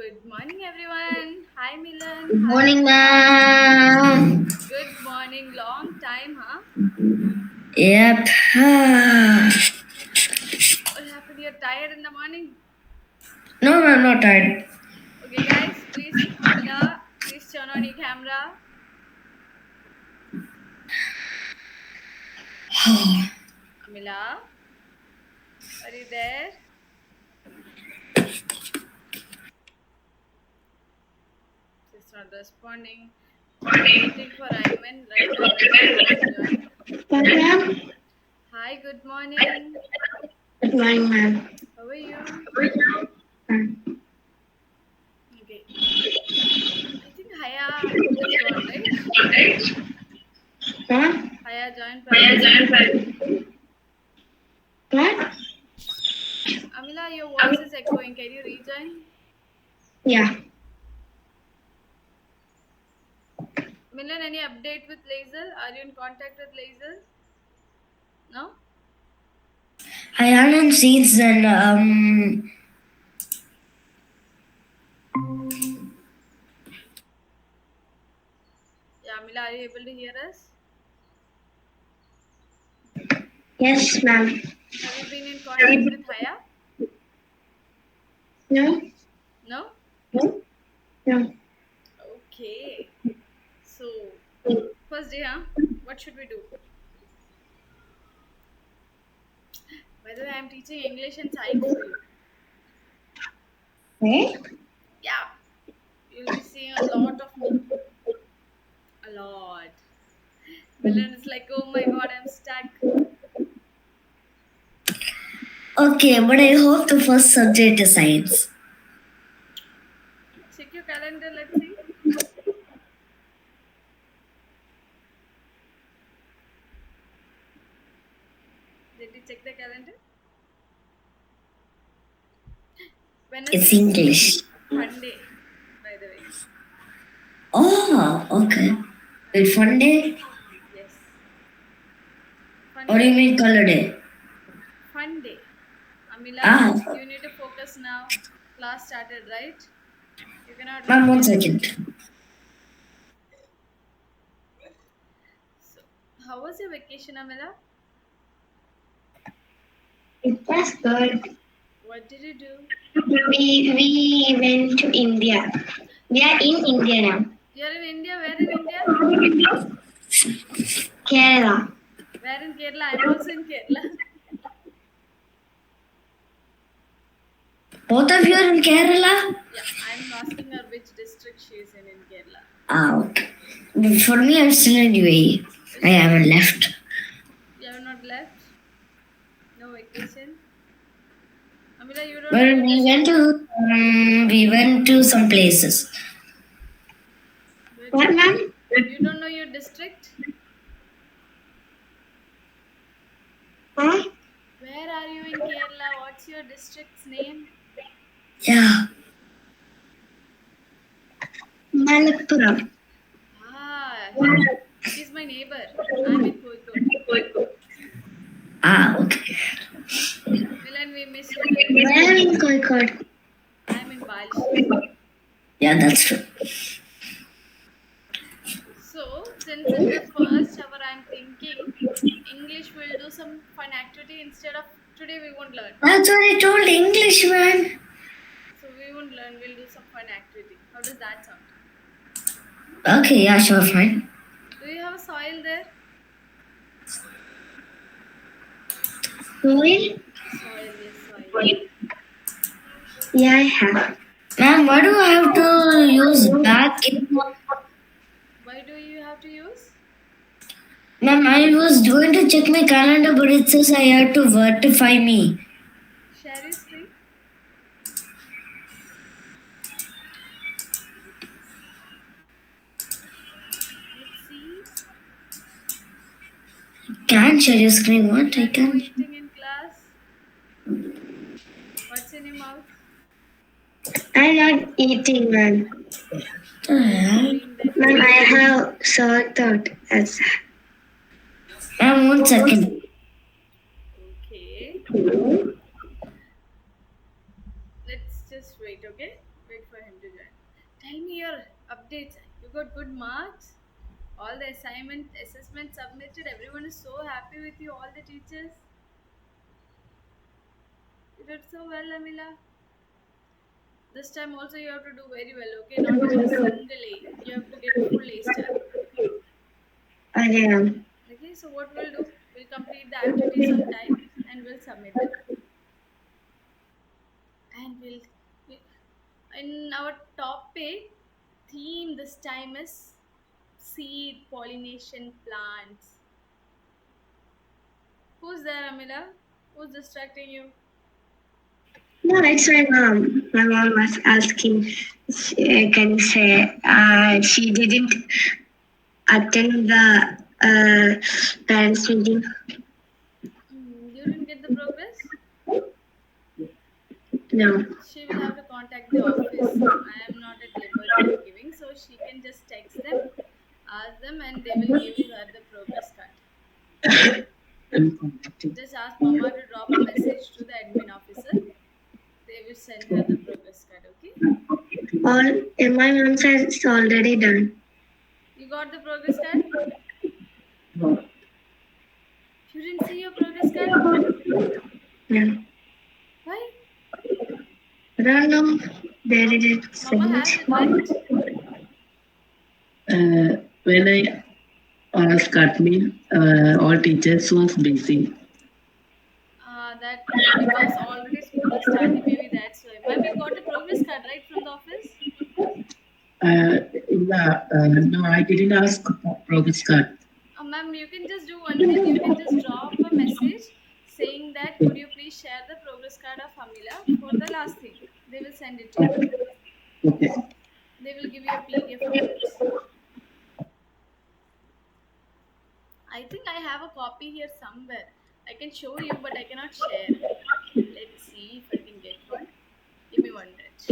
Good morning, everyone. Hi, Milan. Good Hi, morning, Amila. ma'am. Good morning. Long time, huh? Yep. What happened? You're tired in the morning? No, ma'am, not tired. Okay, guys, please, Amila, please turn on your camera. Amila, are you there? She's not responding. I'm waiting for Ayman. Right? Ayman is supposed to join. Yes, ma'am. Hi, good morning. Good morning, ma'am. How are you? Ma'am. Okay. I think Haya is gone, right? Ma'am? Haya joined private school. What? Amila, your voice is echoing. Can you rejoin? Yeah. Milan, any update with Laser? Are you in contact with Laser? No? I haven't seen the Yeah, Mila, are you able to hear us? Yes, ma'am. Have you been in contact with Haya? No? No? No? No. Okay. So, first day, huh? What should we do? By the way, I'm teaching English and science for you. Eh? Yeah, you'll be seeing a lot of me. A lot. Milan is like, oh my god, I'm stuck. Okay, but I hope the first subject is science. Check your calendar, let's see. Did you check the calendar? It's Wednesday is English. fun day, by the way. Oh, okay. Wait, Fun day. fun day? Yes. Fun Or day. you mean color day? Fun day. Amila, Ah, you need to focus now. Class started, right? You cannot ma'am, leave one your. second. So, how was your vacation, Amila? It was good. What did you do? We went to India. We are in India now. You're in India. Where in India? Kerala. Where in Kerala? I'm also in Kerala. Both of you are in Kerala? Yeah, I'm asking her which district she is in Kerala. Ah, okay. But for me, I'm still in UAE. I haven't left. You have not left? No vacation? Amila, you don't know But your district? we went to some places. Where did What, you go? ma'am? You don't know your district? Huh? Where are you in Kerala? What's your district's name? Yeah. Malappuram. Ah, she's my neighbor. I'm in Kozhikode. Ah, okay. Milan, we miss you there. Where in Kozhikode? I'm in Balshi. Yeah, that's true. So, since it's the first hour, I'm thinking English will do some fun activity instead of today we won't learn. That's what I told English, man. So, we won't learn, we'll do some fun activity. How does that sound? Okay, yeah, sure, fine. Do you have a soil there? Soil? Soil, yes, soil. Yeah, I have. Ma'am, why do I have to use back? Why do you have to use? Ma'am, I was going to check my calendar, but it says I have to verify me. Share your screen. Let's see. Can't share your screen. What? What I are you can't. eating in class? What's in your mouth? I'm not eating, ma'am. What are you doing then? Ma'am, I have sore throat. As Ma'am, 1 second. Okay. Let's just wait, okay? Wait for him updates. You got good marks. All the assignment assessment submitted. Everyone is so happy with you. All the teachers. You did so well, Amila. This time also you have to do very well. Okay, not even a single A. You have to get full A star. Okay. Okay, so what we'll do? We'll complete the activities on time and we'll submit them. And in our topic theme this time is seed pollination plants. Who's there, Amila? Who's distracting you? No, it's my mom. My mom was asking, can you say, she didn't attend the parents meeting. You didn't get the progress? No. She will have to contact the office. I am not at liberty of giving, so she can just text them, ask them, and they will give you her the progress card. Just ask Mama to drop a message to the admin officer. They will send her the progress card. Okay? My mom says it's already done. You got the progress card? You didn't see your progress card? Yeah. Why? I don't know. There it is. Mama has it, right? When I asked admin, all teachers was busy. That because already school is starting, maybe that's why. Ma'am, you got the progress card right from the office? No, I didn't ask for progress card. Ma'am, you can just do one thing. You can just drop a message saying that could you please share the progress card of Amila for the last thing. They will send it to you. Okay. They will give you a PDF of it. I think I have a copy here somewhere. I can show you, but I cannot share. Let's see if I can get one. Give me 1 minute.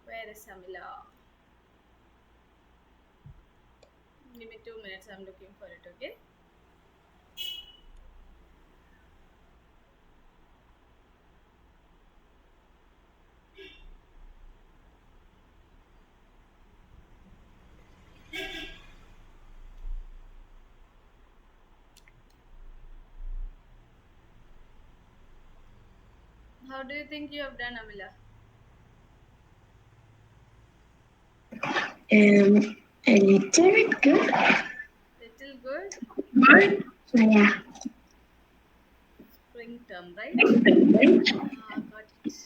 Where is Amila? Give me 2 minutes. I'm looking for it. Okay. How do you think you have done, Amila? A little bit good. Little good. Yeah. Spring term, right? Got it.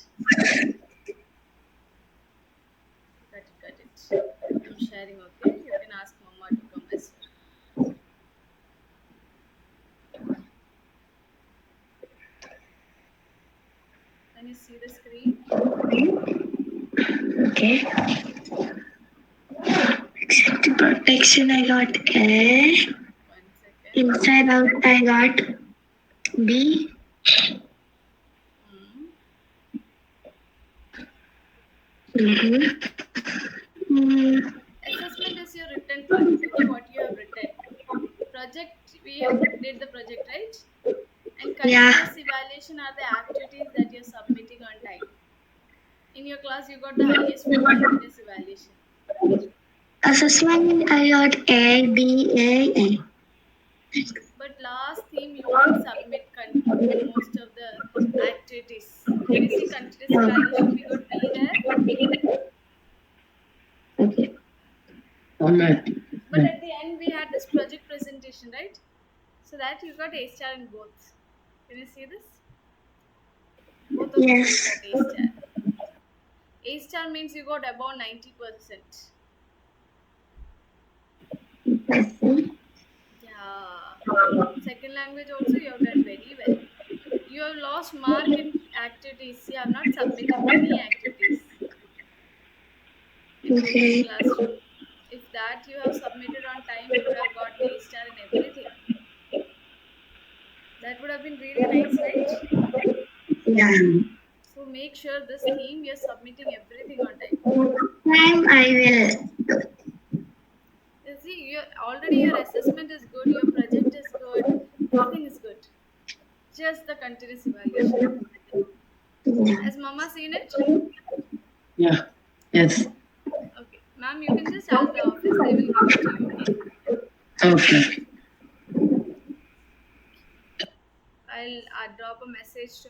Got it. I'm sharing, okay? You can ask Mama to come as well. Can you see the screen? Okay. Except the protection, I got A. 1 second. Inside out, I got B. Hmm. Assessment is your written part, okay? What you have written. Project, we have did the project, right? And Yeah. continuous evaluation are the activities that you're submitting on time. In your class, you got the highest for continuous evaluation. Assessment, I got A, B, A. But last theme, you didn't submit most of the activities. Can you see continuous evaluation? We got B there. Okay. But at the end, we had this project presentation, right? So that you got A star in both. Can you see this? Both of them you Yes. got A star. A star means you got above 90%. Yeah. Second language also you have done very well. You have lost mark in activities. You have not submitted many activities in Google Okay. Classroom. If that you have submitted on time, you would have got A star in everything. That would have been really nice, right? Yeah. So make sure this theme you're submitting everything on time. Time I will. You see, already your assessment is good, your project is good, everything is good. Just the continuous evaluation. Has Mama seen it? Yeah. Yes. Okay, ma'am, you can just ask the office. They will give it to you. Okay. Okay. I'll drop a message to